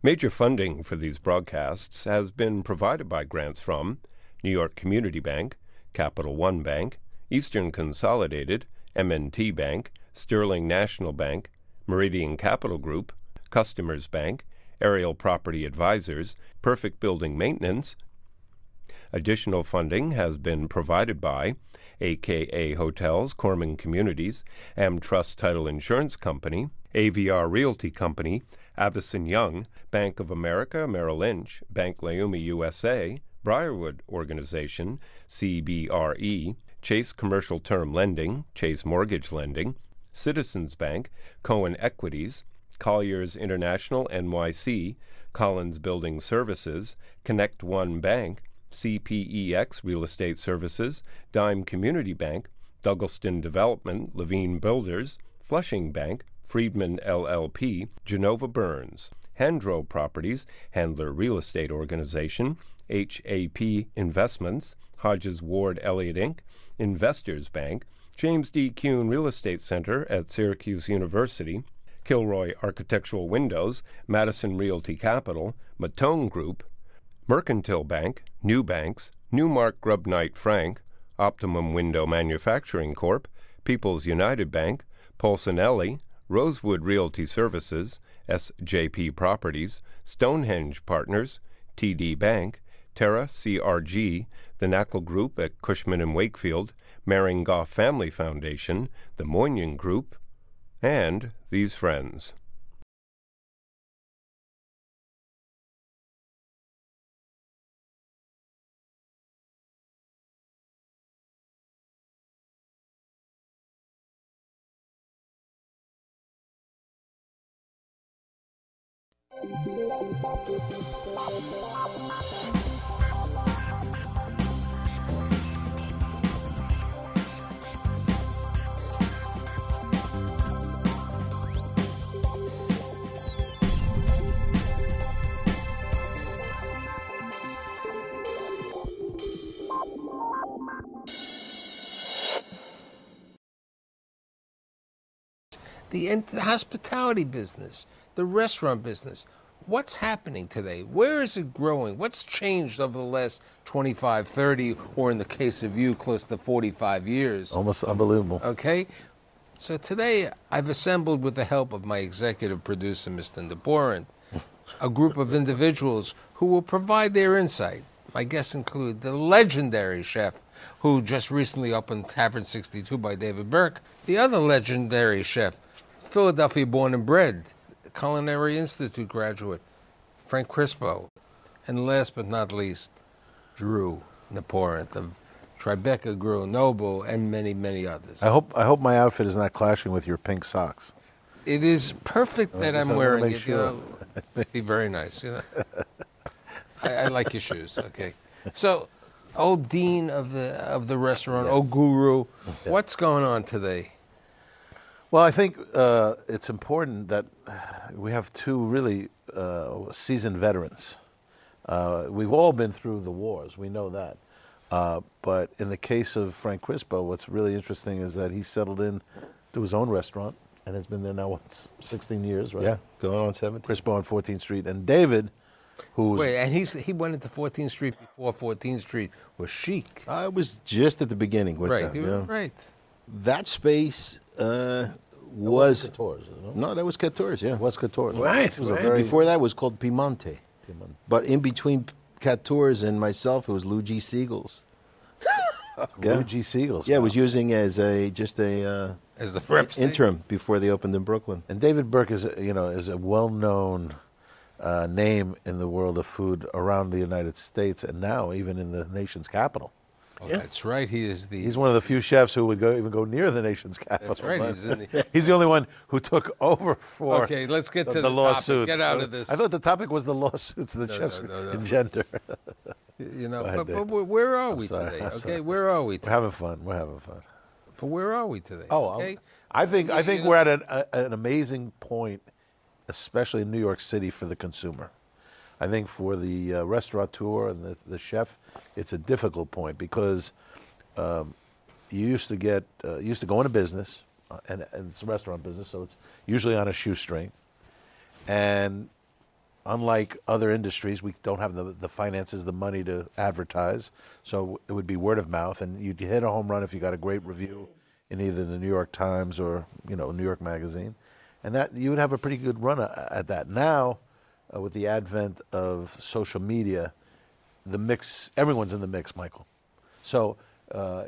Major funding for these broadcasts has been provided by grants from New York Community Bank, Capital One Bank, Eastern Consolidated, M&T Bank, Sterling National Bank, Meridian Capital Group, Customers Bank, Aerial Property Advisors, Perfect Building Maintenance. Additional funding has been provided by AKA Hotels, Corman Communities, AmTrust Title Insurance Company, AVR Realty Company, Avison Young, Bank of America, Merrill Lynch, Bank Leumi USA, Briarwood Organization, CBRE, Chase Commercial Term Lending, Chase Mortgage Lending, Citizens Bank, Cohen Equities, Colliers International NYC, Collins Building Services, Connect One Bank, CPEX Real Estate Services, Dime Community Bank, Douglaston Development, Levine Builders, Flushing Bank, Friedman LLP, Genova Burns, Handro Properties, Handler Real Estate Organization, HAP Investments, Hodges Ward Elliott Inc., Investors Bank, James D. Kuhn Real Estate Center at Syracuse University, Kilroy Architectural Windows, Madison Realty Capital, Matone Group, Mercantile Bank, New Banks, Newmark Grubb Knight Frank, Optimum Window Manufacturing Corp., People's United Bank, Polsonelli, Rosewood Realty Services, SJP Properties, Stonehenge Partners, TD Bank, Terra CRG, the Knackle Group at Cushman & Wakefield, Maring Goff Family Foundation, the Moynihan Group, and these friends. The hospitality business, the restaurant business. What's happening today? Where is it growing? What's changed over the last 25, 30, or in the case of you, close to 45 years? Almost unbelievable. Okay. So today I've assembled, with the help of my executive producer, Mr. Nieporent, a group of individuals who will provide their insight. My guests include the legendary chef who just recently opened Tavern 62 by David Burke, the other legendary chef, Philadelphia born and bred, Culinary Institute graduate, Frank Crispo, and last but not least, Drew Nieporent of Tribeca Grill, Noble, and many, many others. I hope my outfit is not clashing with your pink socks. It is perfect that I'm wearing it. Sure. You know, it'd be very nice. You know, I like your shoes. Okay, so, old dean of the restaurant, yes. Old guru, what's going on today? Well, I think it's important that we have two really seasoned veterans. We've all been through the wars, we know that. But in the case of Frank Crispo, what's really interesting is that he settled in to his own restaurant and has been there now, what, 16 years, right? Yeah, going on 17. Crispo on 14th Street. And David, who's... Wait, and he went into 14th Street before 14th Street was chic. I was just at the beginning with right, them. Yeah. Right. That space was... Couture's, No, that was Couture's, yeah. It was Couture's. Right, It was right. a very... Before that was called Piemonte. But in between Couture's and myself, it was Lou G. Siegel's. Lou G. Siegel's. Yeah, it was using as a As the rep state. interim before they opened in Brooklyn. And David Burke is a well-known name in the world of food around the United States and now even in the nation's capital. Oh, yeah. That's right. He's one of the few chefs who would even go near the nation's capital. That's right. He's the only one who took over for okay, let's get to the lawsuits. Topic. Get out of this. I thought the topic was the lawsuits the chefs engender. You know, ahead, but where are we sorry, today? I'm Okay, sorry. where are we today? We're having fun. We're having fun. But where are we today? Oh, okay? I think we're at an amazing point, especially in New York City, for the consumer. I think for the restaurateur and the chef, it's a difficult point because you used to go into business, and it's a restaurant business, so it's usually on a shoestring, and unlike other industries, we don't have the finances, the money to advertise. So it would be word of mouth, and you'd hit a home run if you got a great review in either the New York Times or New York Magazine, and that you would have a pretty good run at that. Now, with the advent of social media, the mix, everyone's in the mix, Michael. So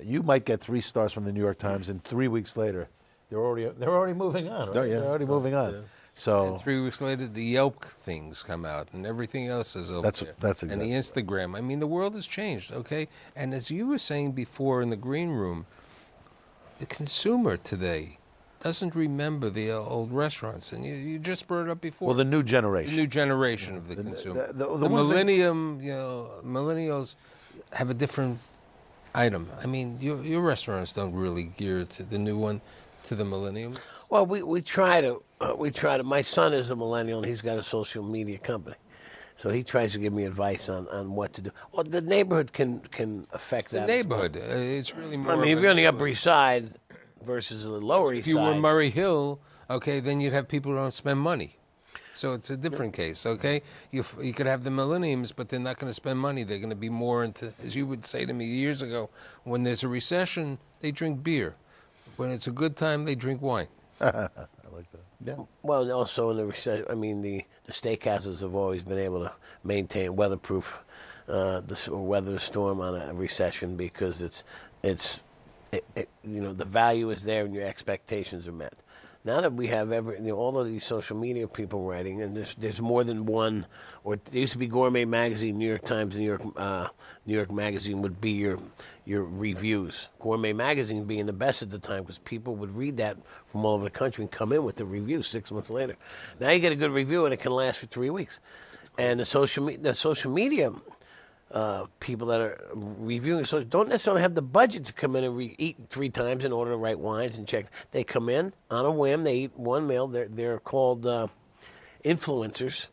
you might get 3 stars from the New York Times, and 3 weeks later, they're already moving on. Right? Oh, yeah. They're already moving on. Yeah. So And 3 weeks later, the Yelp things come out, and everything else is over there. That's exactly And the Instagram. I mean, the world has changed, okay? And as you were saying before in the green room, the consumer today doesn't remember the old restaurants. And you just brought it up before. well, the new generation. The new generation of the consumer. the The one thing- millennium, millennials have a different item. I mean, your restaurants don't really gear to the new one, to the millennium. Well, we try to. My son is a millennial, and he's got a social media company, so he tries to give me advice on what to do. Well, the neighborhood can affect It's the that. neighborhood. It's really more. I mean, of if a you're on the Upper neighborhood. East Side versus the Lower East If you were Side, Murray Hill, okay, then you'd have people who don't spend money. So it's a different case, okay? You could have the millenniums, but they're not going to spend money. They're going to be more into, as you would say to me years ago, when there's a recession, they drink beer. When it's a good time, they drink wine. I like that. Yeah. well, and also in the recession, I mean, the steakhouses have always been able to maintain weatherproof, or weather the storm on a recession because the value is there and your expectations are met. Now that we have all of these social media people writing, and there's more than one, or there used to be Gourmet Magazine, New York Times, New York Magazine would be your reviews. Gourmet Magazine being the best at the time because people would read that from all over the country and come in with the review 6 months later. Now you get a good review and it can last for 3 weeks. And the social media people that are reviewing so don't necessarily have the budget to come in and eat 3 times and order the right wines and check. They come in on a whim. They eat one meal. They're called influencers.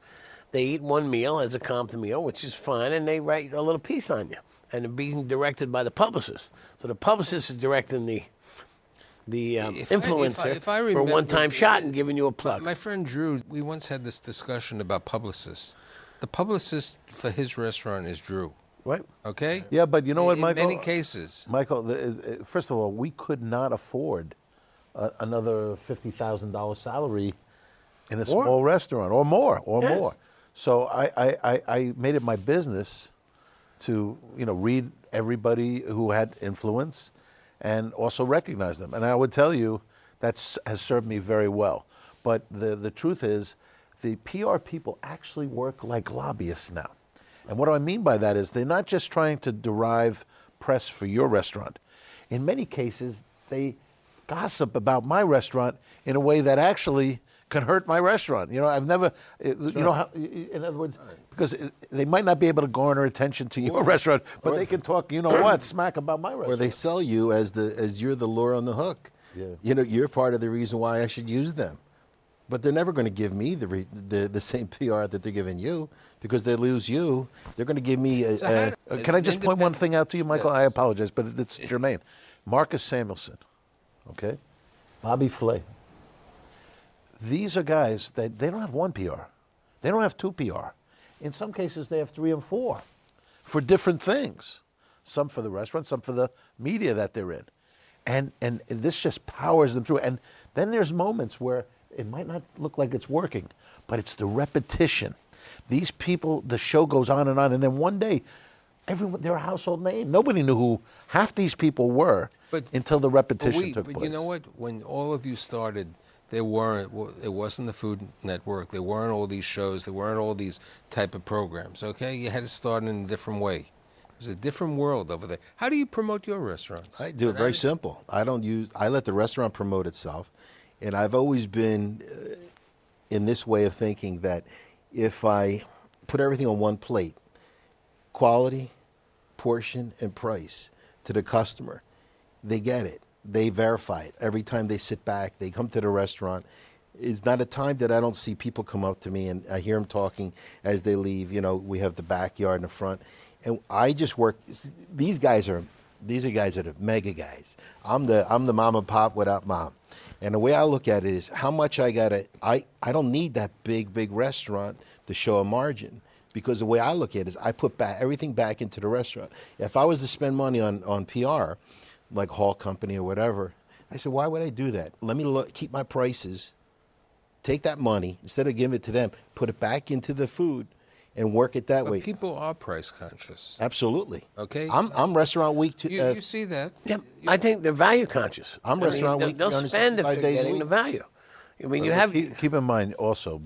They eat one meal as a comp meal, which is fine, and they write a little piece on you. And they're being directed by the publicist. So the publicist is directing the influencer if I for a remember- one-time shot and giving you a plug. My friend Drew, we once had this discussion about publicists. The publicist for his restaurant is Drew, Right? okay? Yeah, but you know what, In Michael? many cases. Michael, first of all, we could not afford another $50,000 salary in a small restaurant, or more, Yes. more. So I made it my business to read everybody who had influence, and also recognize them. And I would tell you that has served me very well. But the truth is, the PR people actually work like lobbyists now. And what do I mean by that is they're not just trying to derive press for your restaurant. In many cases, they gossip about my restaurant in a way that actually can hurt my restaurant. I've never, in other words, because they might not be able to garner attention to your restaurant, but they can talk, smack about my restaurant. Or they sell you as you're the lure on the hook. Yeah. You're part of the reason why I should use them. But they're never going to give me the same PR that they're giving you, because they lose you. They're going to give me Can I just point one thing out to you, Michael? Yes. I apologize, but it's germane. Marcus Samuelson, okay? Bobby Flay. These are guys that they don't have one PR. They don't have 2 PR. In some cases, they have 3 and 4 for different things. Some for the restaurant, some for the media that they're in. And this just powers them through. And then there's moments where it might not look like it's working, but it's the repetition. These people, the show goes on, and then one day, they're a household name. Nobody knew who half these people were until the repetition took place. But you know what? When all of you started, it wasn't the Food Network. There weren't all these shows. There weren't all these type of programs, okay? You had to start in a different way. It was a different world over there. How do you promote your restaurants? I do it very simple. I let the restaurant promote itself. And I've always been in this way of thinking that if I put everything on one plate, quality, portion, and price to the customer, they get it. They verify it. Every time they sit back, they come to the restaurant. It's not a time that I don't see people come up to me and I hear them talking as they leave. We have the backyard in the front. And I just work. These guys are These are guys that are mega guys. I'm the mom and pop without mom. And the way I look at it is how much I don't need that big restaurant to show a margin, because the way I look at it is I put everything back into the restaurant. If I was to spend money on PR, like Hall Company or whatever, I said, why would I do that? Let me keep my prices, take that money, instead of giving it to them, put it back into the food and work it that way. People are price conscious. Absolutely. Okay. I'm Restaurant Week too. You see that? Yeah, I think they're value conscious. I'm Restaurant Week. They'll spend if they're getting the value. I mean, you have. Keep in mind also,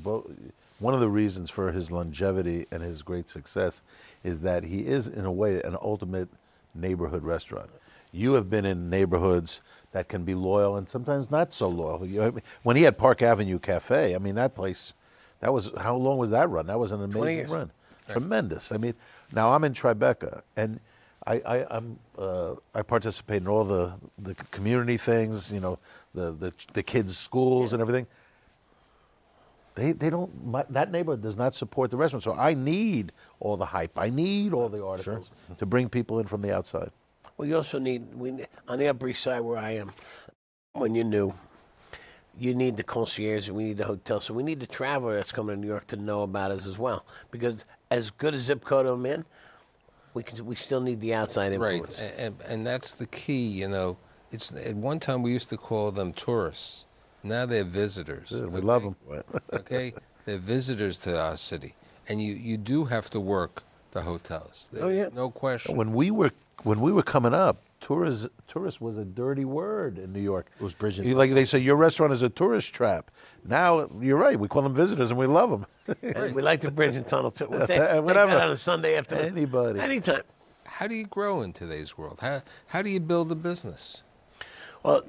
one of the reasons for his longevity and his great success is that he is, in a way, an ultimate neighborhood restaurant. You have been in neighborhoods that can be loyal and sometimes not so loyal. When he had Park Avenue Cafe, I mean, that place, that was, how long was that run? That was an amazing run. Right. Tremendous. I mean, now I'm in Tribeca, and I participate in all the community things, you know, the kids' schools and everything. They don't, that neighborhood does not support the restaurant. So I need all the hype. I need all the articles to bring people in from the outside. Well, you also need, on the Upper East Side where I am, when you're new, you need the concierge and we need the hotel. So we need the traveler that's coming to New York to know about us as well. Because as good a zip code I'm in, we still need the outside influence. Right, and that's the key, you know. It's, at one time we used to call them tourists. Now they're visitors. We love them. Okay? They're visitors to our city. And you do have to work the hotels. There's no question. When we were coming up, tourist was a dirty word in New York. It was bridging. Like they say, your restaurant is a tourist trap. Now, you're right. We call them visitors, and we love them. And we like the bridge and tunnel too. We'll take Whatever. that on a Sunday afternoon. Anybody. Anytime. How do you grow in today's world? How do you build a business? Well,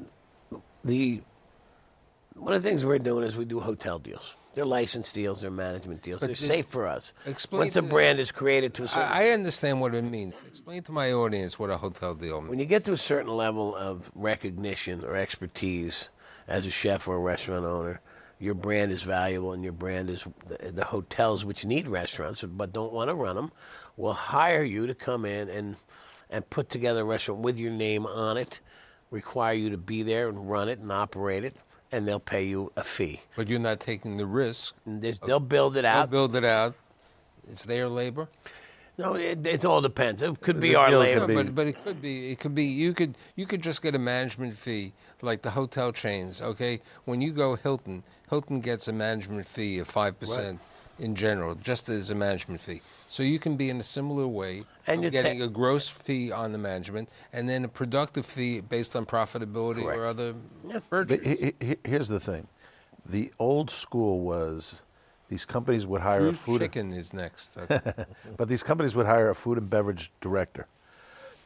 one of the things we're doing is we do hotel deals. They're license deals, they're management deals. They're safe for us. Once a brand is created to a certain... I understand what it means. Explain to my audience what a hotel deal means. When you get to a certain level of recognition or expertise as a chef or a restaurant owner, your brand is valuable, and your brand is the hotels, which need restaurants but don't want to run them, will hire you to come in and put together a restaurant with your name on it, require you to be there and run it and operate it, and they'll pay you a fee. But you're not taking the risk. They'll build it out. They'll build it out. It's their labor. No, it all depends. It could be our labor, but it could be. It could be. You could just get a management fee, like the hotel chains. Okay, when you go Hilton gets a management fee of 5% in general, just as a management fee. So you can be in a similar way, and you're getting a gross fee on the management, and then a productive fee based on profitability or other virtues. Here's the thing: the old school was these companies would hire a food. Chicken is next, okay. But these companies would hire a food and beverage director,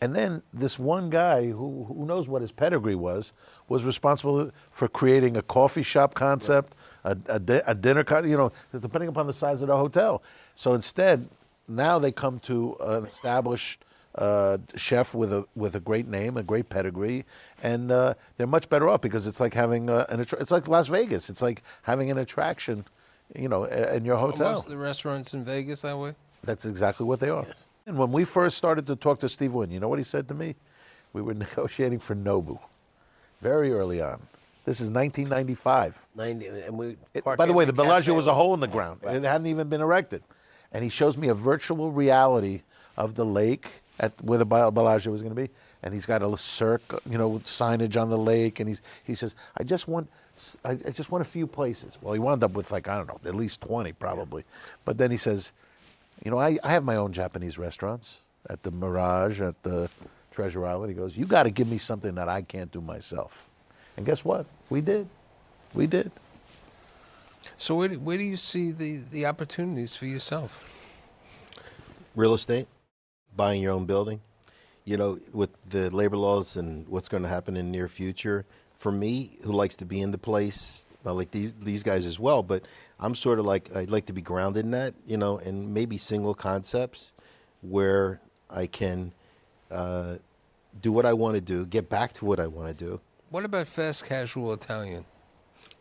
and then this one guy who knows what his pedigree was responsible for creating a coffee shop concept, a dinner concept, you know, depending upon the size of the hotel. So instead, now they come to an established chef with a great name, a great pedigree, and they're much better off because it's like having it's like Las Vegas. It's like having an attraction, you know, in your hotel. Most of the restaurants in Vegas that way? That's exactly what they are. Yes. And when we first started to talk to Steve Wynn, you know what he said to me? We were negotiating for Nobu very early on. This is 1995. By the way, the Bellagio was a hole in the ground. Right. It hadn't even been erected. And he shows me a virtual reality of the lake where the Bellagio was going to be. And he's got a circle, you know, signage on the lake. And he says, I just want a few places. Well, he wound up with, like, I don't know, at least 20 probably. Yeah. But then he says, you know, I have my own Japanese restaurants at the Mirage, at the Treasure Island. He goes, you got to give me something that I can't do myself. And guess what? We did. We did. So where do you see the opportunities for yourself? Real estate, buying your own building. You know, with the labor laws and what's going to happen in the near future, for me, who likes to be in the place, I like these guys as well, but I'm sort of like, I'd like to be grounded in that, you know, and maybe single concepts where I can do what I want to do, get back to what I want to do. What about fast casual Italian?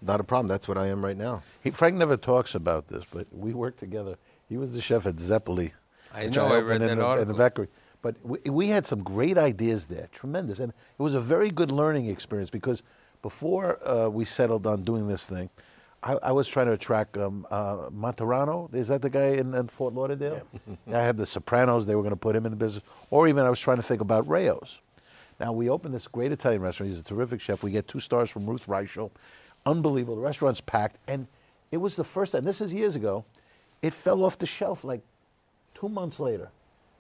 Not a problem. That's what I am right now. Frank never talks about this, but we worked together. He was the chef at Zeppeli. I know, I read that article. In the Vecchio. But we had some great ideas there, tremendous. And it was a very good learning experience because before we settled on doing this thing, I was trying to attract Monterano. Is that the guy in Fort Lauderdale? Yeah. I had the Sopranos. They were going to put him in the business. Or even I was trying to think about Rayo's. Now, we opened this great Italian restaurant. He's a terrific chef. We get 2 stars from Ruth Reichel. Unbelievable. The restaurant's packed. And it was the first time, this is years ago, it fell off the shelf like 2 months later.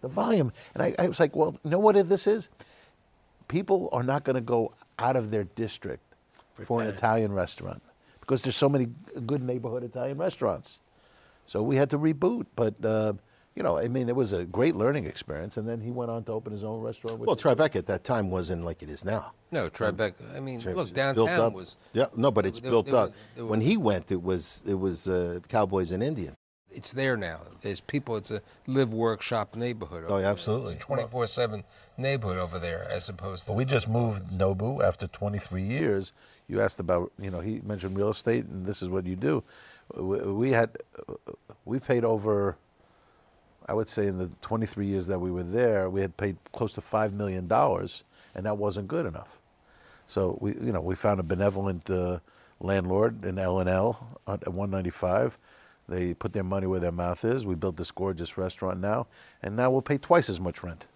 The volume. And I was like, well, you know what this is? People are not going to go out of their district for an Italian restaurant because there's so many good neighborhood Italian restaurants. So we had to reboot. But, you know, I mean, it was a great learning experience. And then he went on to open his own restaurant. Well, Tribeca at that time wasn't like it is now. No, Tribeca. I mean, look, It's downtown built up. was. Yeah, no, but it's built up. there When he went, it was Cowboys and Indians. It's there now. There's people. It's a live, work, shop neighborhood. Oh, over yeah, there. absolutely. It's a 24/7 neighborhood over there, as opposed to. But we just moved Nobu after 23 years. You asked about, you know, he mentioned real estate, and this is what you do. We paid over, I would say in the 23 years that we were there, we had paid close to $5 million, and that wasn't good enough. So we found a benevolent landlord in L&L at 195. They put their money where their mouth is. We built this gorgeous restaurant now, and now we'll pay twice as much rent.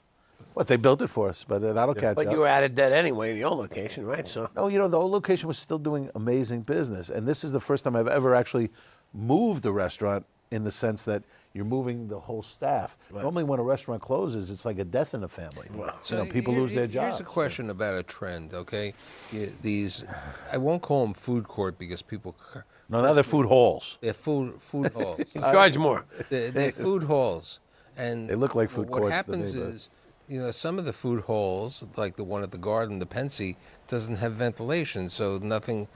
What, they built it for us, but that'll catch up. But you were out of debt anyway in the old location, right? So. No, you know, the old location was still doing amazing business, and this is the first time I've ever actually moved a restaurant in the sense that you're moving the whole staff. Right. Normally when a restaurant closes, it's like a death in the family. Wow. So people lose their jobs. Here's a question about a trend, okay? These, I won't call them food court because people... No, now they're food halls. They're food halls. You charge more. They're food halls. And they look like food courts. What happens is, you know, some of the food halls, like the one at the Garden, the Pensy, doesn't have ventilation, so nothing's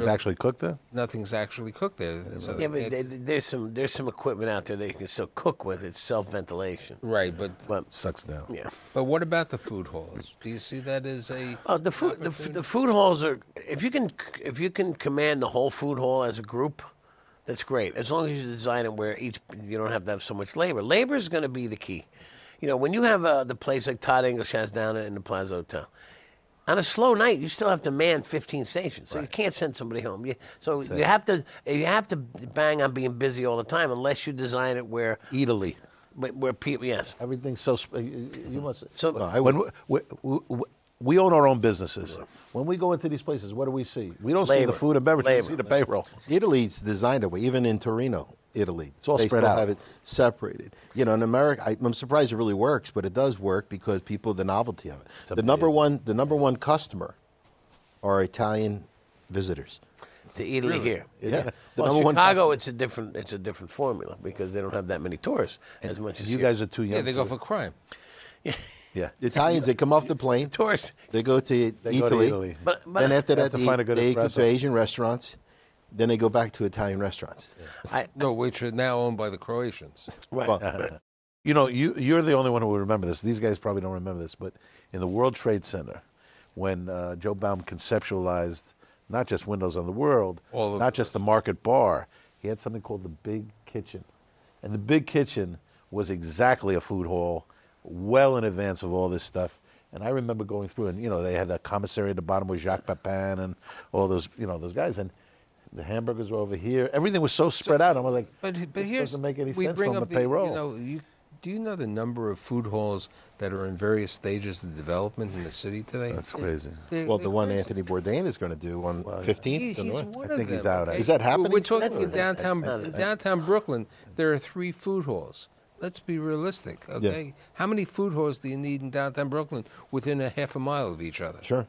actually cooked there? Nothing's actually cooked there. So yeah, but there's some equipment out there that you can still cook with. It's self-ventilation. Right, but sucks down. Yeah. But what about the food halls? Do you see that as a the food halls are if you can command the whole food hall as a group, that's great. As long as you design it where you don't have to have so much labor. Labor is going to be the key. You know, when you have the place like Todd English has down in the Plaza Hotel. On a slow night, you still have to man 15 stations, so you can't send somebody home. You have to bang on being busy all the time, unless you design it where Italy, where people everything's so. You must. So we own our own businesses. When we go into these places, what do we see? We don't see the food and beverage. We see the payroll. Italy's designed that way, even in Torino, Italy. It's all they spread still out. have it separated. You know, in America, I'm surprised it really works, but it does work because the novelty of it. The number one customer are Italian visitors. To Italy here. Yeah. Well, Chicago, it's a different formula because they don't have that many tourists as much as you guys are too young. Yeah, they go for crime. Yeah. The Italians, they come off the plane. Tourists. They go to Italy. But then after that, find a good they go espresso. to Asian restaurants. Then they go back to Italian restaurants. Which are now owned by the Croatians. Right. Well, You know, you're the only one who will remember this. These guys probably don't remember this, but in the World Trade Center, when Joe Baum conceptualized not just Windows on the World, not just the Market Bar, he had something called the Big Kitchen. And the Big Kitchen was exactly a food hall, well in advance of all this stuff. And I remember going through, and, you know, they had a commissary at the bottom with Jacques Pepin and all those, you know, those guys. And the hamburgers were over here. Everything was so spread out. I was like, but this here's, doesn't make any we sense bring from up the payroll. You know, do you know the number of food halls that are in various stages of development in the city today? That's crazy. well, the one Anthony Bourdain is going to do on 15th. He's one I think of he's them, out. okay? Is that happening? We're talking in downtown Brooklyn. There are 3 food halls. Let's be realistic, okay? Yeah. How many food halls do you need in downtown Brooklyn within a half a mile of each other? Sure.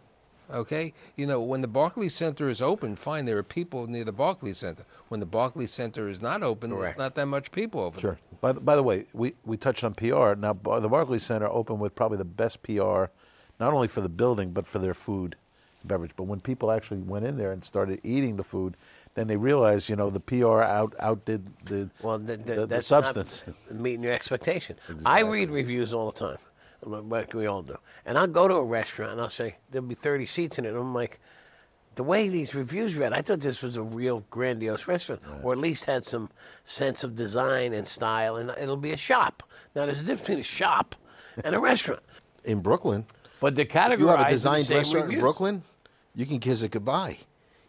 Okay? You know, when the Barclays Center is open, fine, there are people near the Barclays Center. When the Barclays Center is not open, there's not that much people over Sure. there. By the way, we touched on PR. Now, the Barclays Center opened with probably the best PR, not only for the building, but for their food and beverage. But when people actually went in there and started eating the food, then they realized, you know, the PR outdid the that's substance. Not meeting your expectation. I read reviews all the time, like we all do. And I'll go to a restaurant and I'll say, there'll be 30 seats in it. And I'm like, the way these reviews read, I thought this was a real grandiose restaurant, or at least had some sense of design and style, and it'll be a shop. Now, there's a difference between a shop and a restaurant. In Brooklyn, But the categorized if you have a in the designed same restaurant in reviews. Brooklyn, you can kiss it goodbye.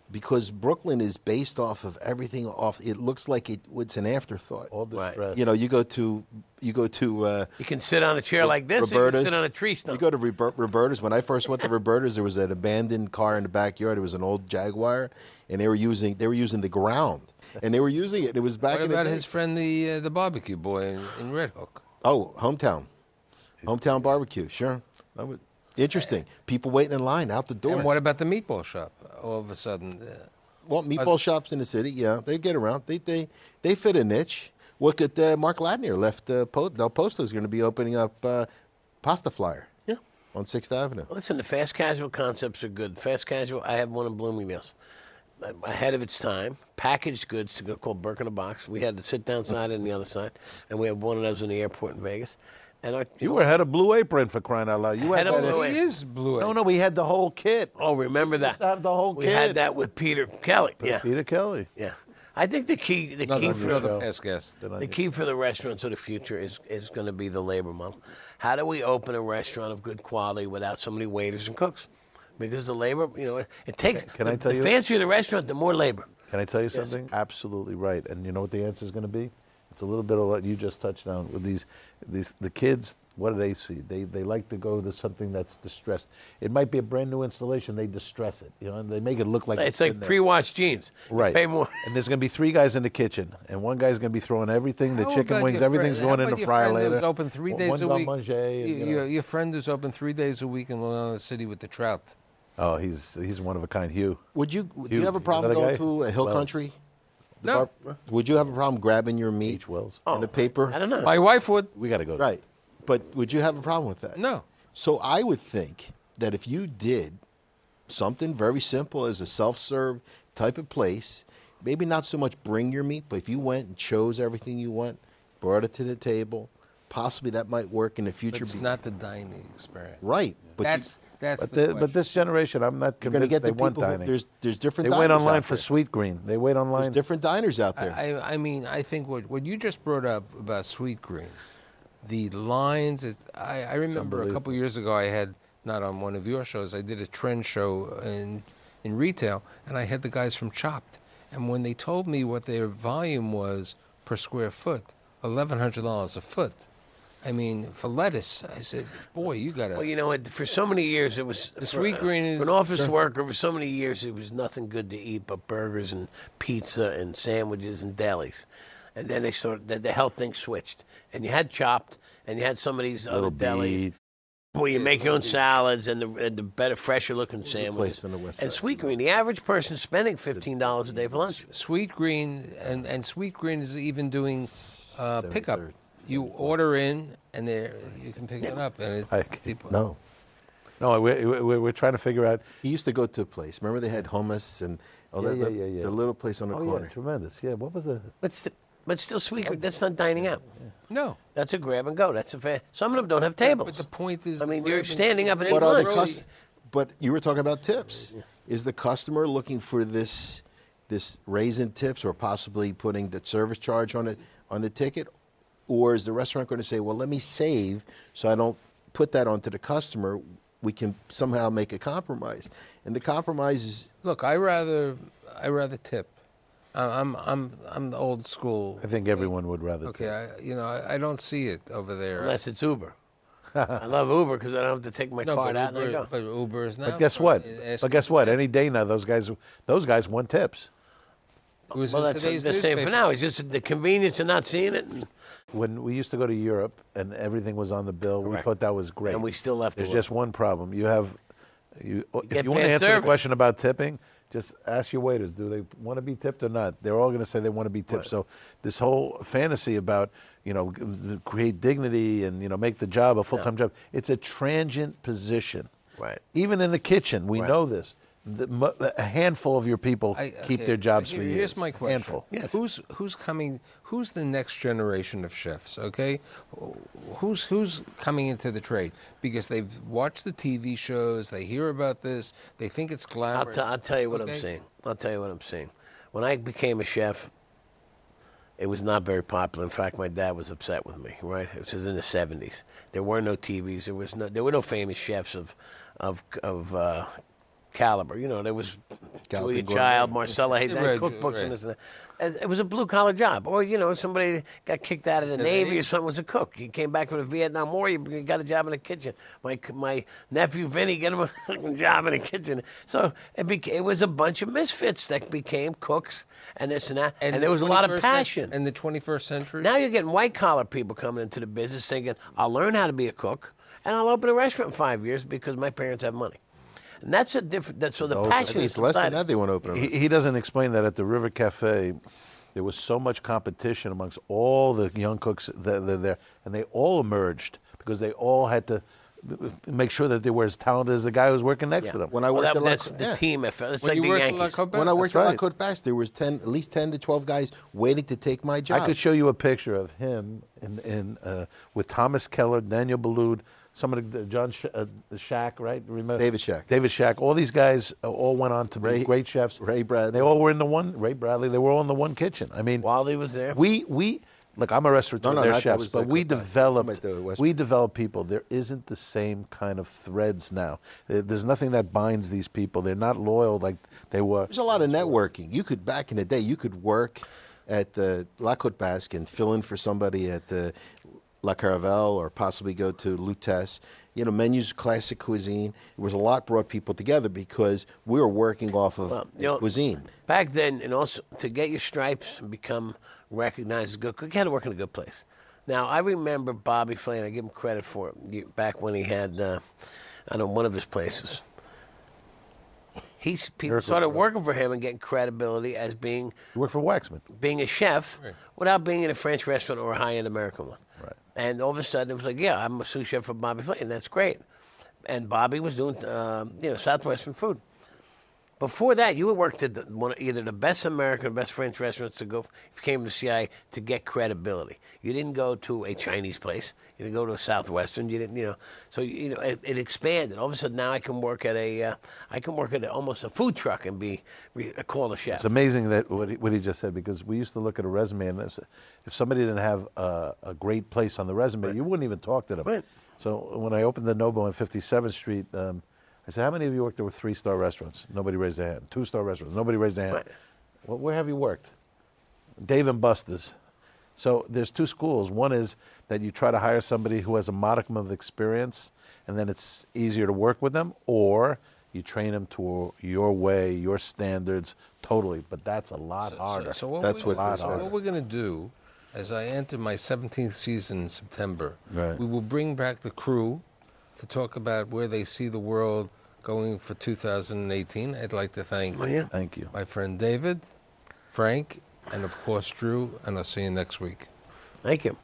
Because Brooklyn is based off of everything off. It looks like it's an afterthought. All Right. distressed. You know, you go to You can sit on a chair like this, or you can Roberta's. sit on a tree stump. You go to Roberta's. When I first went to Roberta's, there was an abandoned car in the backyard. It was an old Jaguar, and they were using the ground, and they were using it. It was back What in the about day. his friend, the barbecue boy in Red Hook? Oh, hometown barbecue. Sure, that was interesting. People waiting in line out the door. And what about the meatball shop? All of a sudden, Well, meatball shops in the city, yeah, they get around. They fit a niche. Look at Mark Ladnier left Del Posto is going to be opening up Pasta Flyer. Yeah. On 6th Avenue. Listen, the fast casual concepts are good. Fast casual, I have one in Bloomingdale's. Ahead of its time, packaged goods to go called Burke in a box. We had the sit-down side and the other side, and we have one of those in the airport in Vegas. And You were head of Blue Apron for crying out loud. You Head had of that. Blue he Apron. is blue. No, we had the whole kit. Oh, remember that? used to have the whole we kit. had that with Peter Kelly. Yeah, Peter Kelly. yeah. I think the key Another for past guest. the key for the restaurants of the future is going to be the labor model. How do we open a restaurant of good quality without so many waiters and cooks? Because the labor, it takes. Can I tell the you- fancier the restaurant, the more labor. Can I tell you something? Absolutely right. And you know what the answer is going to be? It's a little bit of what you just touched on with the kids. What do they see? They like to go to something that's distressed. It might be a brand new installation. They distress it, and they make it look like It's been like there. pre-washed jeans. You Right. pay more. And there's going to be 3 guys in the kitchen, and one guy's going to be throwing everything, the How chicken about wings, your everything's friend- going how in about the your fryer friend later. who's open 3 days One a week. garde manger, and, Your friend who's open 3 days a week in Long Island City with the trout. Oh, he's one of a kind. Hugh. Do you have a problem another going guy? to a Hill Wells. Country? No, Would you have a problem grabbing your meat H. Wells. in the paper? I don't know. my wife would. We got to go. Right. But would you have a problem with that? No. So I would think that if you did something very simple as a self-serve type of place, maybe not so much bring your meat, but if you went and chose everything you want, brought it to the table, possibly that might work in the But future. it's not the dining experience. Right. But That's But, the but this generation, I'm not you're going to convinced get they the want people. dining. There's different. They wait diners online out for there. Sweet Green. They wait online. There's different diners out there. I mean, I think what you just brought up about Sweet Green, the lines. I remember a couple years ago I had, not on one of your shows, I did a trend show in retail, and I had the guys from Chopped, and when they told me what their volume was per square foot, $1,100 a foot. I mean, for lettuce, I said, boy, you got to. Well, you know what? For so many years, it was The Sweet Green is- for an office worker. For so many years, it was nothing good to eat but burgers and pizza and sandwiches and delis. And then the health thing switched, and you had Chopped, and you had some of these other Little delis Beat. where you make your own salads and the better, fresher looking place sandwiches. on the west And side? Sweet Green, the average person spending $15 a day for lunch. Sweet Green, and Sweet Green is even doing pickup. 73rd. You order in, and there you can pick it up, and people. No. No, we're trying to figure out. He used to go to a place. Remember they had hummus and all Yeah, that. yeah. The little place on the Oh corner. yeah, tremendous. Yeah, what was the? But still, Sweet Green, that's not dining out. No. That's a grab and go. That's a fair. Some of them don't have tables. But the point is, I mean, the you're grab and- standing up and What eating are the lunch. But you were talking about tips. Is the customer looking for this raise in tips, or possibly putting the service charge on the ticket, or is the restaurant going to say, well, let me save so I don't put that onto the customer? We can somehow make a compromise, and the compromise is Look, I rather tip. I'm the old school. I think everyone would rather. Okay, I don't see it over there. Unless it's Uber. I love Uber because I don't have to take my No, card but out and I Uber, go. but Uber is not. But guess what? Any day now, those guys want tips. It was Well, in that's today's the same for newspaper. now. It's just the convenience of not seeing it, When we used to go to Europe and everything was on the bill, we Correct. thought that was great. and we still left There's it. just one problem. If get you want to bad answer the service. question about tipping, just ask your waiters, do they want to be tipped or not? They're all going to say they want to be tipped. Right. So this whole fantasy about, create dignity and, make the job a full-time job, it's a transient position. Right. Even in the kitchen, we Right. know this. A handful of your people keep Okay, their jobs so for years. Here's my question. Handful. Yes. Who's coming? Who's the next generation of chefs? Okay, who's coming into the trade because they've watched the TV shows, they hear about this, they think it's glamorous. I'll tell you what I'm Okay? saying. I'll tell you what I'm saying. When I became a chef, it was not very popular. In fact, my dad was upset with me. Right, it was in the '70s. There were no TVs. There were no famous chefs of caliber. You know, there was Julia Child, Marcella Hayes, Right, cookbooks right. and this and that. It was a blue-collar job. Or, you know, somebody got kicked out of the Navy or something, was a cook. He came back from the Vietnam War, he got a job in the kitchen. My nephew Vinny got him a fucking job in the kitchen. So it was a bunch of misfits that became cooks and this and that. And there was a lot of passion. In the 21st century? Now you're getting white-collar people coming into the business thinking, I'll learn how to be a cook, and I'll open a restaurant in 5 years because my parents have money. And that's a different. So the passion. It's less than that they want to open. He doesn't explain that at the River Cafe, there was so much competition amongst all the young cooks that are there, and they all emerged because they all had to make sure that they were as talented as the guy who was working next to them. When I worked at that's the team effort. It's like the Yankees. When I worked That's at La right. Côte Basque, there was at least 10 to 12 guys waiting to take my job. I could show you a picture of him with Thomas Keller, Daniel Boulud, some of the John Shack, right? Remember? David Shack. David Shack. All these guys all went on to be great chefs. Ray Bradley. They all were in the one. Ray Bradley. They were all in the one kitchen. I mean, While he was there. we look. I'm a restaurateur. No, they're that chefs, was but the we Côte Basque. developed. We develop people. There isn't the same kind of threads now. There's nothing that binds these people. They're not loyal like they were. There's a lot of networking. You could, back in the day, you could work at the La Côte Basque and fill in for somebody at the La Caravelle or possibly go to Lutèce. You know, menus, classic cuisine. It was a lot brought people together because we were working off of cuisine. Back then, and also to get your stripes and become recognized as a good cook, you had to work in a good place. Now, I remember Bobby Flay, and I give him credit for it, back when he had, one of his places. People started working for him and getting credibility as being You work for Waxman. being a chef without being in a French restaurant or a high-end American one. Right. And all of a sudden, it was like, yeah, I'm a sous chef for Bobby Flay, and that's great. And Bobby was doing, Southwestern food. Before that, you worked at either the best American or best French restaurants to go, if you came to the CIA, to get credibility. You didn't go to a Chinese place. You didn't go to a Southwestern. You didn't, So, it expanded. All of a sudden, now I can work at almost a food truck and be called a chef. It's amazing that what he just said, because we used to look at a resume and if somebody didn't have a great place on the resume, you wouldn't even talk to them. Right. So when I opened the Nobo on 57th Street, I said, how many of you worked there with 3-star restaurants? Nobody raised their hand. 2-star restaurants. Nobody raised their hand. Right. Well, where have you worked? Dave and Buster's. So there's two schools. One is that you try to hire somebody who has a modicum of experience, and then it's easier to work with them, or you train them to your way, your standards, totally. But that's a lot harder. So what That's we're going to do, as I enter my 17th season in September, we will bring back the crew to talk about where they see the world going for 2018. I'd like to thank Thank you. my friend David, Frank, and of course Drew, and I'll see you next week. Thank you.